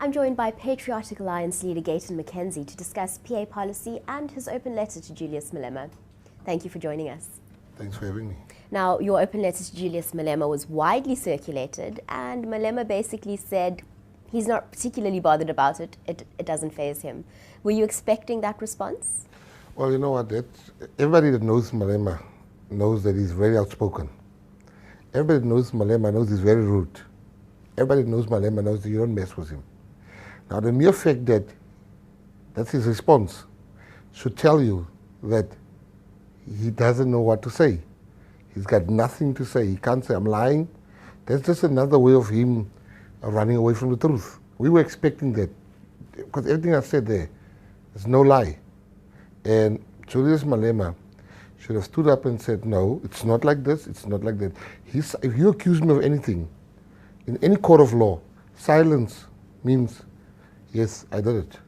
I'm joined by Patriotic Alliance leader Gayton McKenzie to discuss PA policy and his open letter to Julius Malema. Thank you for joining us. Thanks for having me. Now, your open letter to Julius Malema was widely circulated, and Malema basically said he's not particularly bothered about it. It doesn't faze him. Were you expecting that response? Well, you know what? Everybody that knows Malema knows that he's very outspoken. Everybody that knows Malema knows he's very rude. Everybody that knows Malema knows that you don't mess with him. Now, the mere fact that that's his response should tell you that he doesn't know what to say. He's got nothing to say. He can't say, I'm lying. That's just another way of him running away from the truth. We were expecting that, because everything I said there is no lie. And Julius Malema should have stood up and said, no, it's not like this, it's not like that. If you accuse me of anything, in any court of law, silence means, yes, I did it.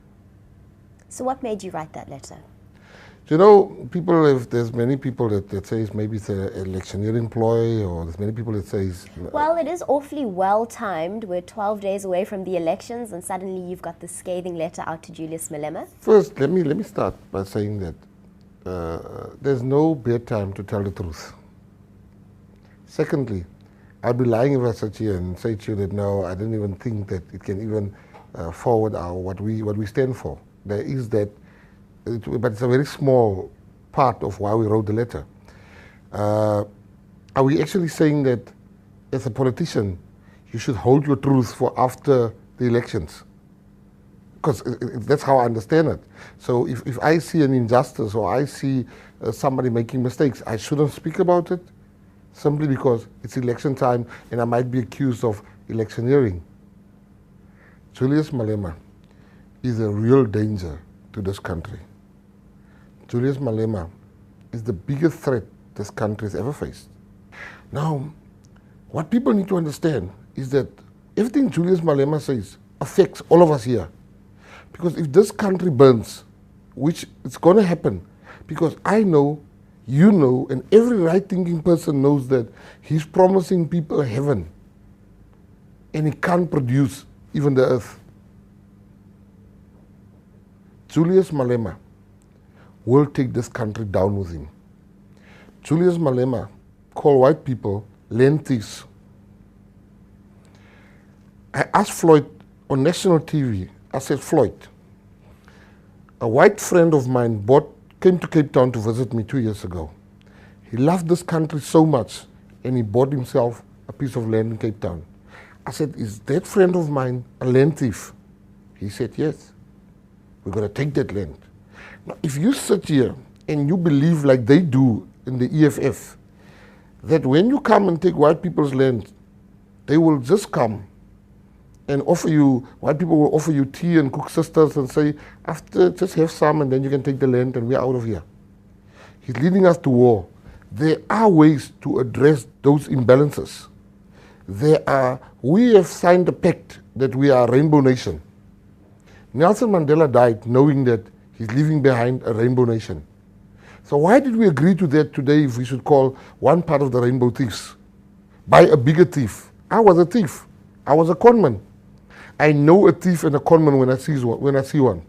So what made you write that letter? You know, there's many people that say maybe it's an electioneering ploy, or there's many people that say... Well, it is awfully well-timed. We're 12 days away from the elections, and suddenly you've got this scathing letter out to Julius Malema. First, let me start by saying that there's no better time to tell the truth. Secondly, I'd be lying if I sat here and say to you that no, I didn't even think that it can even forward what we stand for. There is that. But it's a very small part of why we wrote the letter. Are we actually saying that as a politician, you should hold your truth for after the elections? Because that's how I understand it. So if I see an injustice or I see somebody making mistakes, I shouldn't speak about it simply because it's election time and I might be accused of electioneering. Julius Malema is a real danger to this country. Julius Malema is the biggest threat this country has ever faced. Now, what people need to understand is that everything Julius Malema says affects all of us here. Because if this country burns, which it's going to happen, because I know, you know, and every right-thinking person knows that he's promising people heaven, and he can't produce even the earth. Julius Malema will take this country down with him. Julius Malema called white people land thieves. I asked Floyd on national TV, I said, Floyd, a white friend of mine came to Cape Town to visit me 2 years ago. He loved this country so much and he bought himself a piece of land in Cape Town. I said, is that friend of mine a land thief? He said, yes. We're going to take that land. Now, if you sit here and you believe like they do in the EFF, that when you come and take white people's land, they will just come and offer you, white people will offer you tea and cook sisters and say, after, just have some and then you can take the land and we're out of here. He's leading us to war. There are ways to address those imbalances. We have signed a pact that we are a rainbow nation. Nelson Mandela died knowing that he's leaving behind a rainbow nation. So why did we agree to that today if we should call one part of the rainbow thieves? Buy a bigger thief. I was a thief. I was a conman. I know a thief and a conman when I see one.